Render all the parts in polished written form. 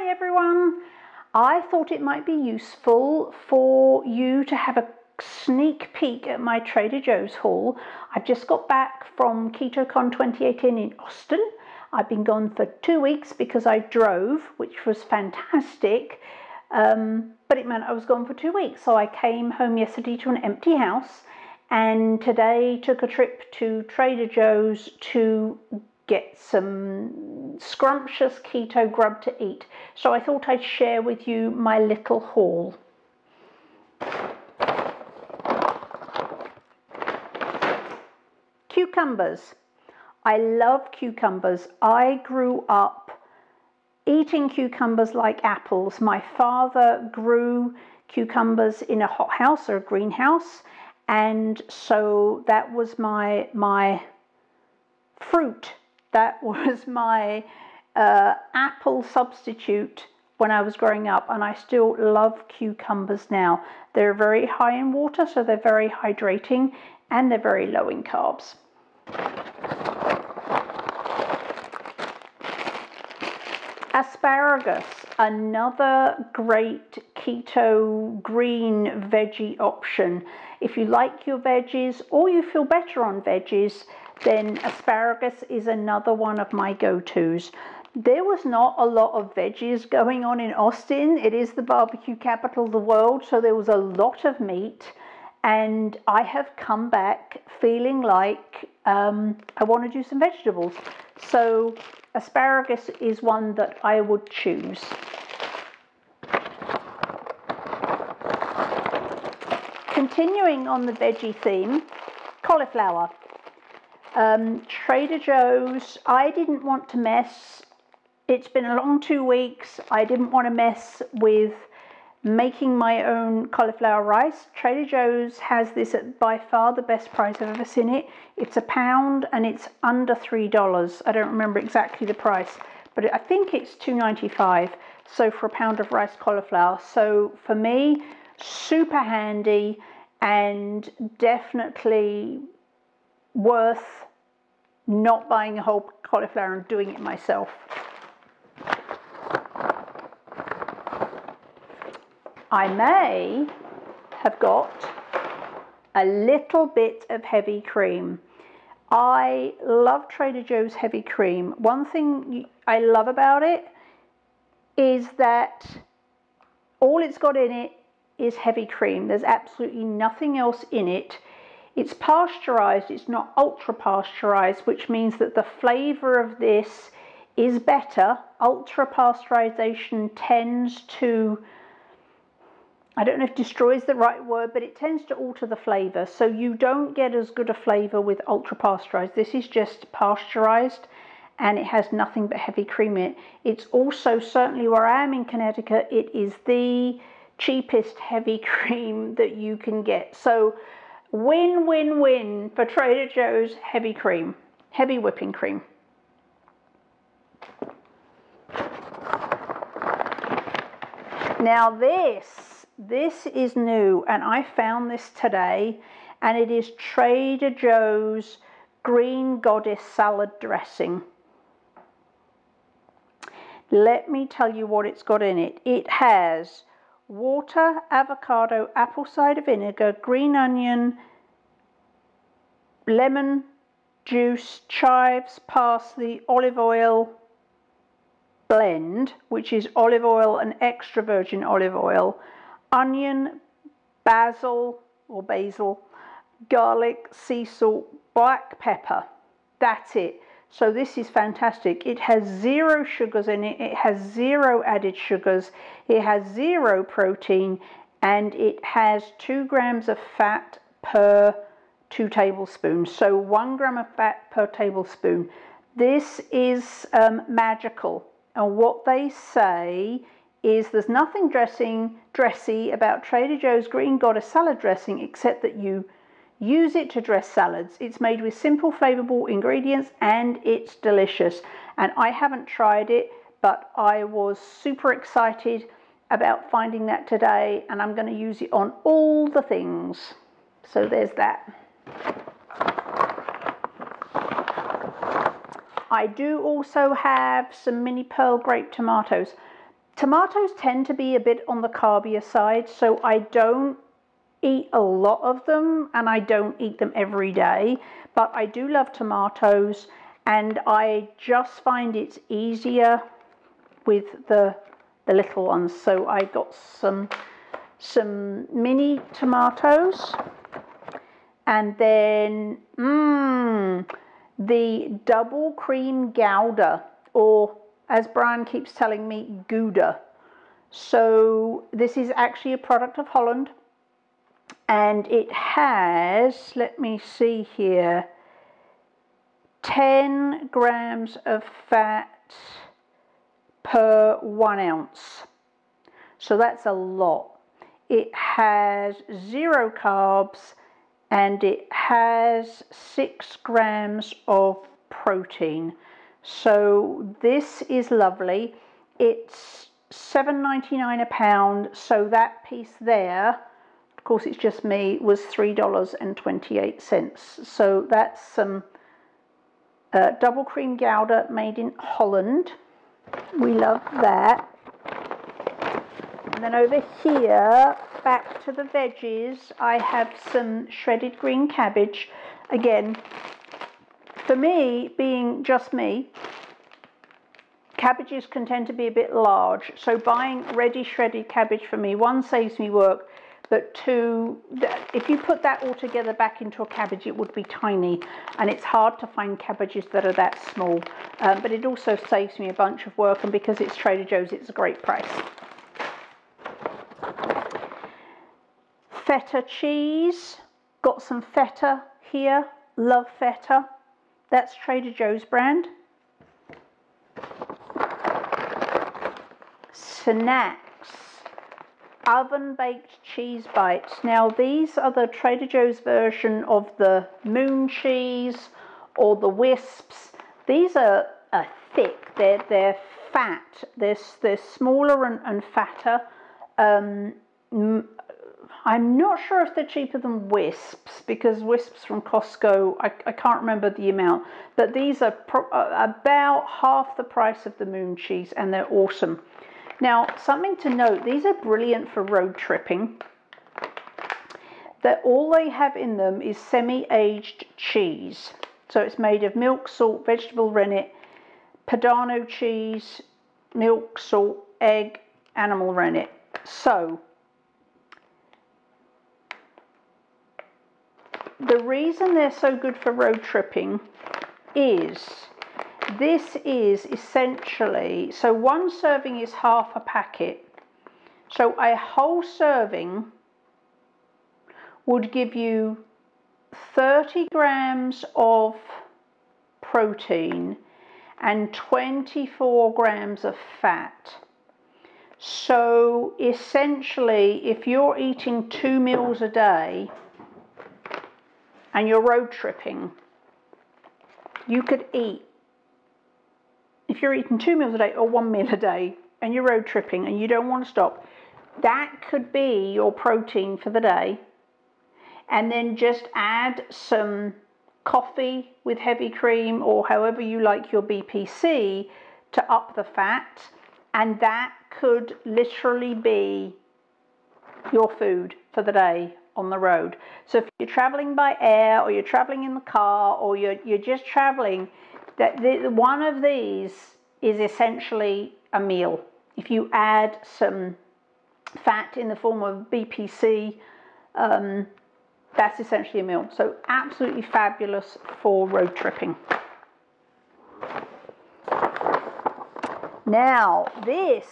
Hi everyone! I thought it might be useful for you to have a sneak peek at my Trader Joe's haul. I've just got back from KetoCon 2018 in Austin. I've been gone for 2 weeks because I drove, which was fantastic, but it meant I was gone for 2 weeks. So I came home yesterday to an empty house and today took a trip to Trader Joe's to get some scrumptious keto grub to eat. So I thought I'd share with you my little haul. Cucumbers. I love cucumbers. I grew up eating cucumbers like apples. My father grew cucumbers in a hothouse or a greenhouse, and so that was my fruit. That was my apple substitute when I was growing up, and I still love cucumbers now. They're very high in water, so they're very hydrating, and they're very low in carbs. Asparagus, another great keto green veggie option. If you like your veggies or you feel better on veggies, then asparagus is another one of my go-tos. There was not a lot of veggies going on in Austin. It is the barbecue capital of the world, so there was a lot of meat, and I have come back feeling like I want to do some vegetables. So asparagus is one that I would choose. Continuing on the veggie theme, cauliflower. Trader Joe's, I didn't want to mess. It's been a long 2 weeks. I didn't want to mess with making my own cauliflower rice. Trader Joe's has this at by far the best price I've ever seen it. It's £1 and it's under $3. I don't remember exactly the price, but I think it's $2.95. So for a pound of rice cauliflower. So for me, super handy and definitely worth not buying a whole cauliflower and doing it myself. I may have got a little bit of heavy cream. I love Trader Joe's heavy cream. One thing I love about it is that all it's got in it is heavy cream. There's absolutely nothing else in it. It's pasteurized, it's not ultra pasteurized, which means that the flavor of this is better. Ultra pasteurization tends to, I don't know if destroy is the right word, but it tends to alter the flavor. So you don't get as good a flavor with ultra pasteurized. This is just pasteurized and it has nothing but heavy cream in it. It's also, certainly where I am in Connecticut, it is the cheapest heavy cream that you can get. So win, win, win for Trader Joe's heavy cream, heavy whipping cream. Now this is new, and I found this today, and it is Trader Joe's Green Goddess salad dressing. Let me tell you what it's got in it. It has water, avocado, apple cider vinegar, green onion, lemon juice, chives, parsley, olive oil blend, which is olive oil and extra virgin olive oil, onion, basil or basil, garlic, sea salt, black pepper. That's it. So this is fantastic. It has 0 sugars in it. It has 0 added sugars. It has 0 protein, and it has 2 grams of fat per 2 tablespoons. So 1 gram of fat per tablespoon. This is magical. And what they say is there's nothing dressy about Trader Joe's Green Goddess salad dressing except that you use it to dress salads. It's made with simple, flavorful ingredients, and it's delicious. And I haven't tried it, but I was super excited about finding that today, and I'm going to use it on all the things. So there's that. I do also have some mini pearl grape tomatoes. Tomatoes tend to be a bit on the carbier side, so I don't eat a lot of them and I don't eat them every day, but I do love tomatoes, and I just find it's easier with the little ones. So I got some mini tomatoes, and then the double cream Gouda, or as Brian keeps telling me, Gouda. So this is actually a product of Holland, and it has, let me see here, 10 grams of fat per 1 ounce. So that's a lot. It has 0 carbs, and it has 6 grams of protein. So this is lovely. It's $7.99 a pound, so that piece there, of course it's just me, was $3.28. So that's some double cream Gouda made in Holland. We love that. And then over here, back to the veggies, I have some shredded green cabbage. Again, for me, being just me, cabbages can tend to be a bit large. So buying ready shredded cabbage for me, 1, saves me work, but 2, if you put that all together back into a cabbage, it would be tiny, and it's hard to find cabbages that are that small. But it also saves me a bunch of work, and because it's Trader Joe's, it's a great price. Feta cheese, got some feta here, love feta. That's Trader Joe's brand. Snacks, oven baked cheese bites. Now these are the Trader Joe's version of the moon cheese or the wisps. These are thick, they're fat, they're smaller and fatter. I'm not sure if they're cheaper than wisps, because wisps from Costco, I can't remember the amount, but these are about half the price of the moon cheese, and they're awesome. Now, something to note, these are brilliant for road tripping. That all they have in them is semi-aged cheese. So it's made of milk, salt, vegetable rennet, Padano cheese, milk, salt, egg, animal rennet. So the reason they're so good for road tripping is this is essentially, so 1 serving is half a packet. So a whole serving would give you 30 grams of protein and 24 grams of fat. So essentially, if you're eating 2 meals a day and you're road tripping, you could eat, if you're eating 2 meals a day or 1 meal a day and you're road tripping and you don't want to stop, that could be your protein for the day. And then just add some coffee with heavy cream, or however you like your BPC, to up the fat, and that could literally be your food for the day on the road. So if you're traveling by air, or you're traveling in the car, or you're just traveling, one of these is essentially a meal. If you add some fat in the form of BPC, that's essentially a meal. So absolutely fabulous for road tripping. Now this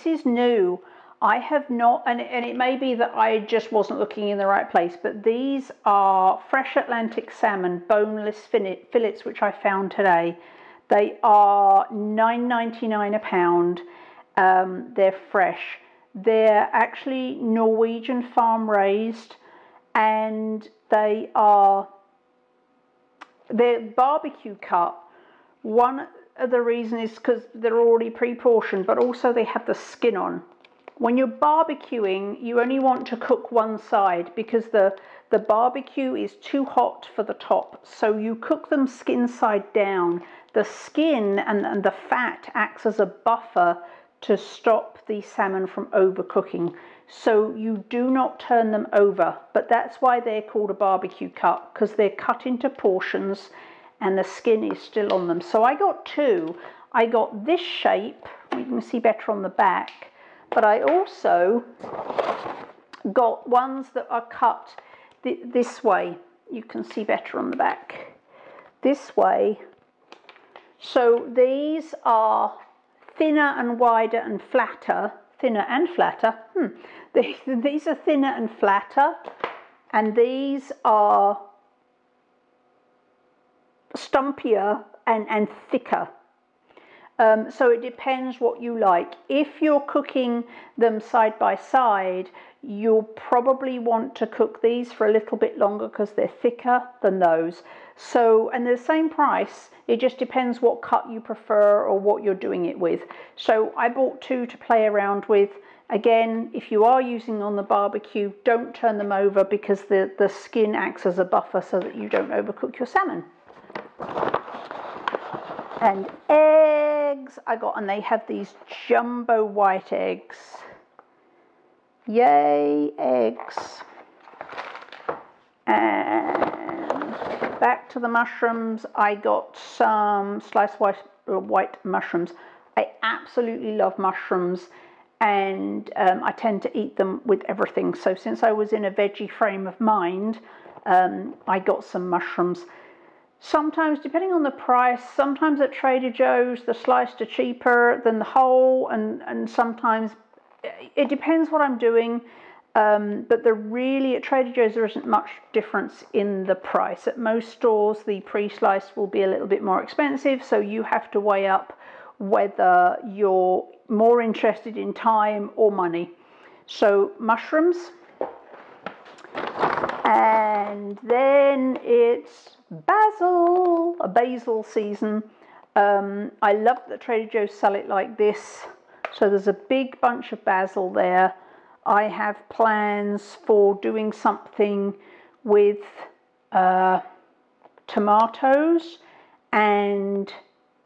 is new. I have not, and it may be that I just wasn't looking in the right place, but these are fresh Atlantic salmon, boneless fillets, which I found today. They are $9.99 a pound. They're fresh. They're actually Norwegian farm raised, and they're barbecue cut. One of the reasons is because they're already pre-portioned, but also they have the skin on. When you're barbecuing, you only want to cook one side because the barbecue is too hot for the top. So you cook them skin side down. The skin and the fat acts as a buffer to stop the salmon from overcooking. So you do not turn them over, but that's why they're called a barbecue cut, because they're cut into portions and the skin is still on them. So I got two. I got this shape, you can see better on the back, but I also got ones that are cut this way. You can see better on the back. This way. So these are thinner and wider and flatter. Thinner and flatter. These are thinner and flatter, and these are stumpier and thicker. So it depends what you like. If you're cooking them side by side, you'll probably want to cook these for a little bit longer because they're thicker than those. So, and they're the same price, it just depends what cut you prefer or what you're doing it with. So I bought two to play around with. Again, if you are using on the barbecue, don't turn them over because the skin acts as a buffer so that you don't overcook your salmon. And eggs I got, and they have these jumbo white eggs. Yay, eggs. And back to the mushrooms, I got some sliced white mushrooms. I absolutely love mushrooms, and I tend to eat them with everything. So since I was in a veggie frame of mind, I got some mushrooms. Sometimes, depending on the price, sometimes at Trader Joe's the sliced are cheaper than the whole, and sometimes it depends what I'm doing. But at Trader Joe's there isn't much difference in the price. At most stores the pre-sliced will be a little bit more expensive, so you have to weigh up whether you're more interested in time or money. So mushrooms, and then it's basil season. I love that Trader Joe's sell it like this. So there's a big bunch of basil there. I have plans for doing something with tomatoes and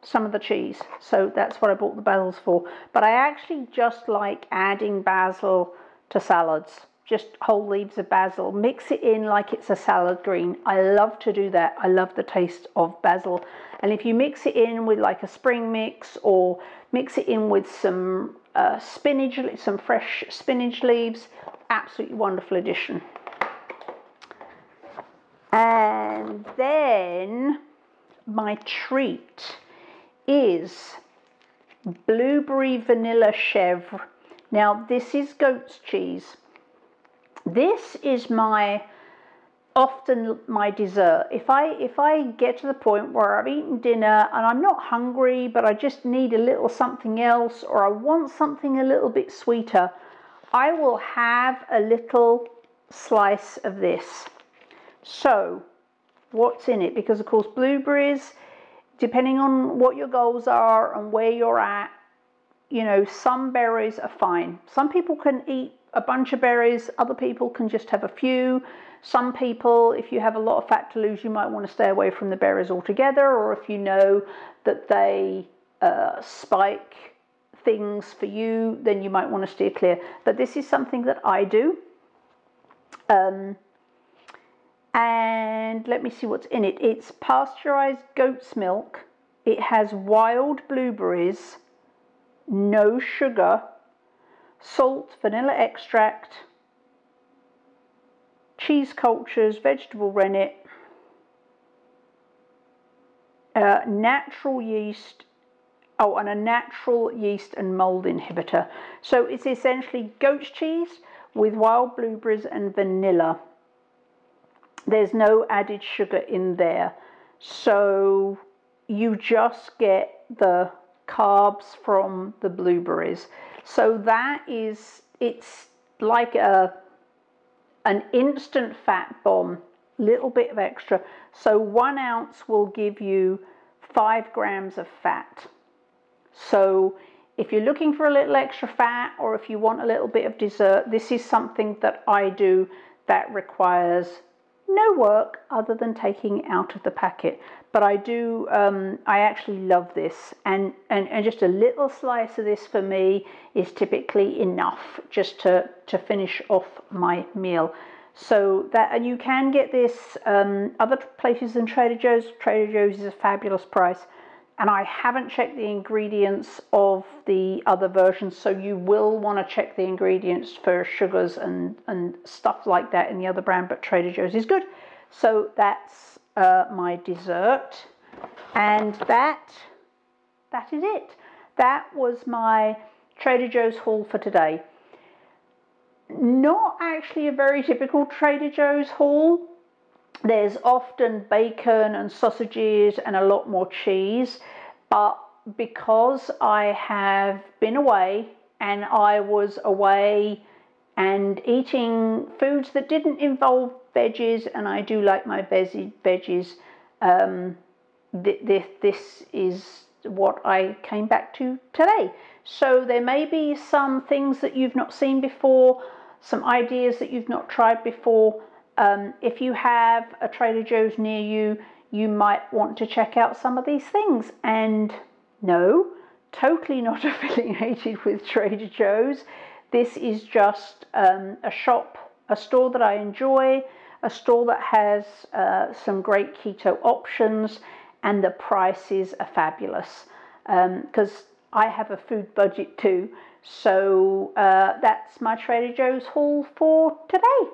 some of the cheese. So that's what I bought the basils for. But I actually just like adding basil to salads. Just whole leaves of basil. Mix it in like it's a salad green. I love to do that. I love the taste of basil. And if you mix it in with like a spring mix, or mix it in with some spinach, some fresh spinach leaves, absolutely wonderful addition. And then my treat is blueberry vanilla chèvre. Now this is goat's cheese. This is often my dessert. If I get to the point where I've eaten dinner and I'm not hungry, but I just need a little something else, or I want something a little bit sweeter, I will have a little slice of this. So what's in it? Because of course blueberries, depending on what your goals are and where you're at, you know, some berries are fine. Some people can eat a bunch of berries, other people can just have a few. Some people, if you have a lot of fat to lose, you might want to stay away from the berries altogether, or if you know that they spike things for you, then you might want to steer clear. But this is something that I do. And let me see what's in it. It's pasteurized goat's milk. It has wild blueberries, no sugar, salt, vanilla extract, cheese cultures, vegetable rennet, natural yeast, and a natural yeast and mold inhibitor. So it's essentially goat's cheese with wild blueberries and vanilla. There's no added sugar in there. So you just get the carbs from the blueberries. So that is, it's like an instant fat bomb, little bit of extra. So 1 ounce will give you 5 grams of fat. So if you're looking for a little extra fat, or if you want a little bit of dessert, this is something that I do that requires no work other than taking it out of the packet. But I do, I actually love this, and just a little slice of this for me is typically enough just to finish off my meal. So that, and you can get this other places than Trader Joe's. Trader Joe's is a fabulous price. And I haven't checked the ingredients of the other versions, so you will want to check the ingredients for sugars and stuff like that in the other brand, but Trader Joe's is good. So that's my dessert, and that is it. That was my Trader Joe's haul for today. Not actually a very typical Trader Joe's haul. There's often bacon and sausages and a lot more cheese, but because I have been away, and I was away and eating foods that didn't involve veggies, and I do like my veggies, this is what I came back to today. So there may be some things that you've not seen before, some ideas that you've not tried before. If you have a Trader Joe's near you, you might want to check out some of these things. And no, totally not affiliated with Trader Joe's. This is just a shop, a store that I enjoy, a store that has some great keto options, and the prices are fabulous because I have a food budget too. So that's my Trader Joe's haul for today.